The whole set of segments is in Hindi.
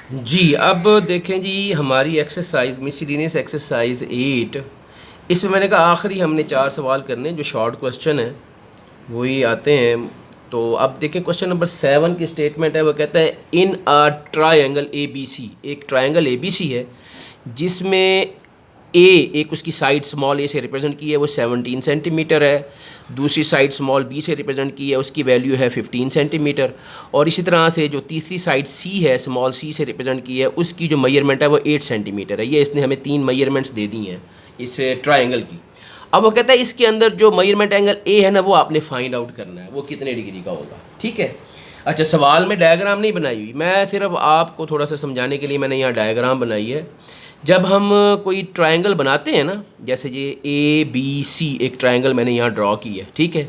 जी, अब देखें जी हमारी एक्सरसाइज मिसलिनियस एक्सरसाइज 8। इसमें मैंने कहा आखिरी हमने 4 सवाल करने जो शॉर्ट क्वेश्चन है वही आते हैं। तो अब देखें क्वेश्चन नंबर 7 की स्टेटमेंट है, वो कहता है इन a triangle A B C. एक ट्रायंगल ए बी सी है जिसमें ए, एक उसकी साइड स्मॉल ए से रिप्रेजेंट की है वो 17 सेंटीमीटर है, दूसरी साइड स्मॉल बी से रिप्रेजेंट की है उसकी वैल्यू है 15 सेंटीमीटर, और इसी तरह से जो तीसरी साइड सी है स्मॉल सी से रिप्रेजेंट की है उसकी जो मेजरमेंट है वो 8 सेंटीमीटर है। ये इसने हमें 3 मेजरमेंट्स दे दी हैं इस ट्रायंगल की। अब वो कहता है इसके अंदर जो मेजरमेंट एंगल ए है ना वो आपने फाइंड आउट करना है वो कितने डिग्री का होगा। ठीक है, अच्छा सवाल में डायग्राम नहीं बनाई हुई, मैं सिर्फ आपको थोड़ा सा समझाने के लिए मैंने यहाँ डायग्राम बनाई है। जब हम कोई ट्रायंगल बनाते हैं ना, जैसे ये ए बी सी एक ट्रायंगल मैंने यहाँ ड्रॉ की है, ठीक है।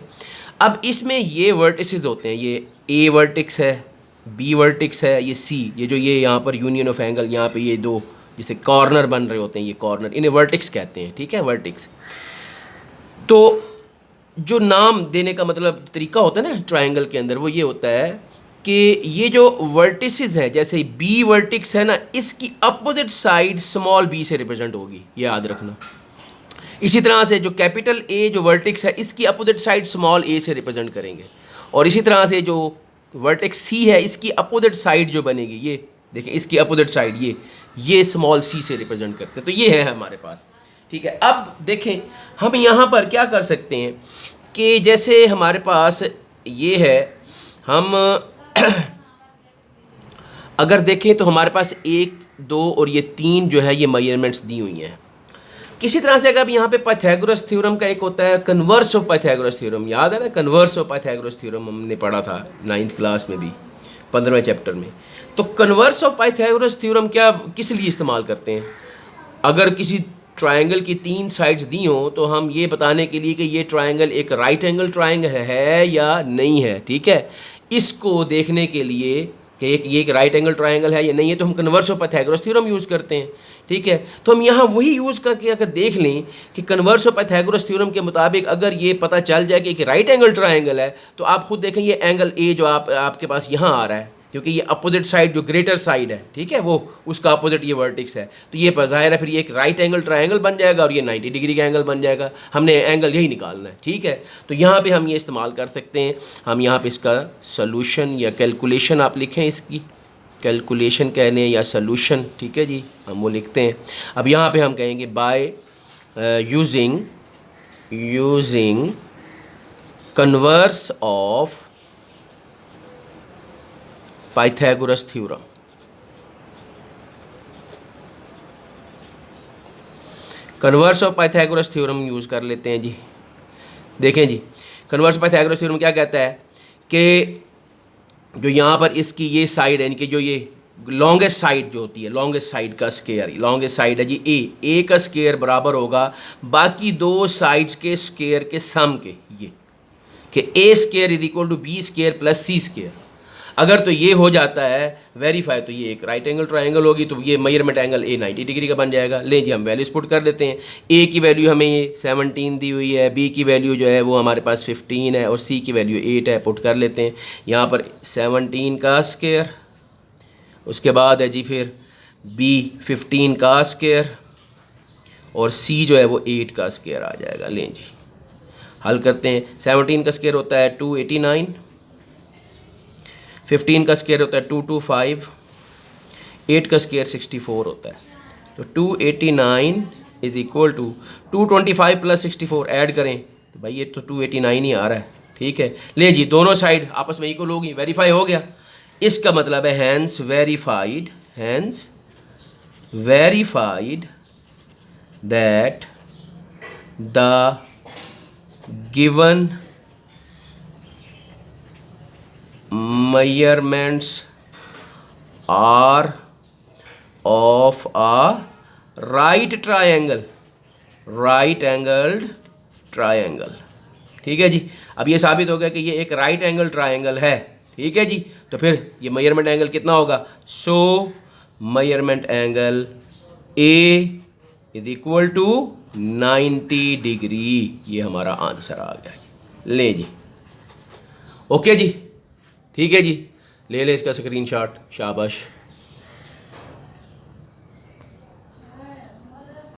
अब इसमें ये वर्टिसेस होते हैं, ये ए वर्टिक्स है, बी वर्टिक्स है, ये सी, ये जो ये यहाँ पर यूनियन ऑफ एंगल यहाँ पे ये दो जैसे कॉर्नर बन रहे होते हैं, ये कॉर्नर इन्हें वर्टिक्स कहते हैं। ठीक है, वर्टिक्स। तो जो नाम देने का मतलब तरीका होता है ना ट्रायंगल के अंदर, वो ये होता है कि ये जो वर्टिसेस है, जैसे बी वर्टिक्स है ना, इसकी अपोजिट साइड स्मॉल बी से रिप्रेजेंट होगी, ये याद रखना। इसी तरह से जो कैपिटल ए जो वर्टिक्स है इसकी अपोजिट साइड स्मॉल ए से रिप्रेजेंट करेंगे, और इसी तरह से जो वर्टेक्स सी है इसकी अपोजिट साइड जो बनेगी, ये देखें इसकी अपोजिट साइड ये स्मॉल सी से रिप्रेजेंट करते हैं। तो ये है हमारे पास। ठीक है, अब देखें हम यहाँ पर क्या कर सकते हैं कि जैसे हमारे पास ये है, हम अगर देखें तो हमारे पास 1 2 और ये 3 जो है ये मेजरमेंट्स दी हुई हैं। किसी तरह से अगर यहाँ पे पाइथागोरस थ्योरम का एक होता है कन्वर्स ऑफ पाइथागोरस थ्योरम, याद है ना, कन्वर्स ऑफ पाइथागोरस थ्योरम हमने पढ़ा था 9th क्लास में भी 15वें चैप्टर में। तो कन्वर्स ऑफ पाइथागोरस थ्योरम क्या किस लिए इस्तेमाल करते हैं? अगर किसी ट्रायंगल की 3 साइड्स दी हों तो हम ये बताने के लिए कि ये ट्रायंगल एक राइट एंगल ट्रायंगल है या नहीं है। ठीक है, इसको देखने के लिए कि ये एक राइट एंगल ट्रायंगल है या नहीं है तो हम converse of Pythagoras theorem use करते हैं। ठीक है, तो हम यहाँ वही यूज़ करके अगर देख लें कि कन्वर्स ऑफ पाइथागोरस थ्योरम के मुताबिक अगर ये पता चल जाए कि एक राइट एंगल ट्रायंगल है, तो आप खुद देखें ये एंगल ए जो आपके पास यहाँ आ रहा है, क्योंकि ये अपोजिट साइड जो ग्रेटर साइड है, ठीक है, वो उसका अपोजिट ये वर्टिक्स है, तो ये ज़ाहिर है फिर ये एक राइट एंगल ट्रायंगल बन जाएगा और ये 90 डिग्री का एंगल बन जाएगा। हमने एंगल यही निकालना है। ठीक है, तो यहाँ पे हम ये इस्तेमाल कर सकते हैं। हम यहाँ पे इसका सोल्यूशन या कैलकुलेशन आप लिखें, इसकी कैलकुलेशन कह लें या सोल्यूशन, ठीक है जी, हम वो लिखते हैं। अब यहाँ पे हम कहेंगे by using converse of Pythagoras theorem. Converse of Pythagoras theorem use कर लेते हैं जी। देखें जी, कन्वर्स ऑफ पाइथागोरस थ्योरम क्या कहता है कि जो यहाँ पर इसकी ये साइड है, यानी कि जो ये लॉन्गेस्ट साइड जो होती है, लॉन्गेस्ट साइड का स्केयर, लॉन्गेस्ट साइड है जी ए का स्केयर बराबर होगा बाकी 2 साइड्स के स्केयर के सम के, ये कि a square is equal to b square plus c square. अगर तो ये हो जाता है वेरीफाई तो ये एक राइट एंगल ट्रायंगल होगी, तो ये मेजरमेंट एंगल ए 90 डिग्री का बन जाएगा। ले जी हम वैल्यूज पुट कर देते हैं। ए की वैल्यू हमें ये 17 दी हुई है, बी की वैल्यू जो है वो हमारे पास 15 है और सी की वैल्यू 8 है। पुट कर लेते हैं यहाँ पर 17 का स्केयर, उसके बाद है जी फिर बी 15 का स्केयर और सी जो है वो 8 का स्केयर आ जाएगा। लें जी हल करते हैं। 17 का स्केयर होता है 289, 15 का स्केयर होता है 225, 8 का स्केयर 64 होता है। तो 289 is equal to 225 plus 64 add करें तो भाई ये तो 289 ही आ रहा है। ठीक है, ले जी दोनों साइड आपस में इक्वल होगी, वेरीफाई हो गया। इसका मतलब है hence verified that the given measurements are of a right angled triangle। ठीक है जी, अब ये साबित हो गया कि ये एक राइट एंगल ट्रायंगल है। ठीक है जी, तो फिर ये मेजरमेंट एंगल कितना होगा? So measurement angle A is equal to 90 degree. ये हमारा आंसर आ गया। ले जी, ओके जी, ठीक है जी, ले ले इसका स्क्रीनशॉट, शाबाश।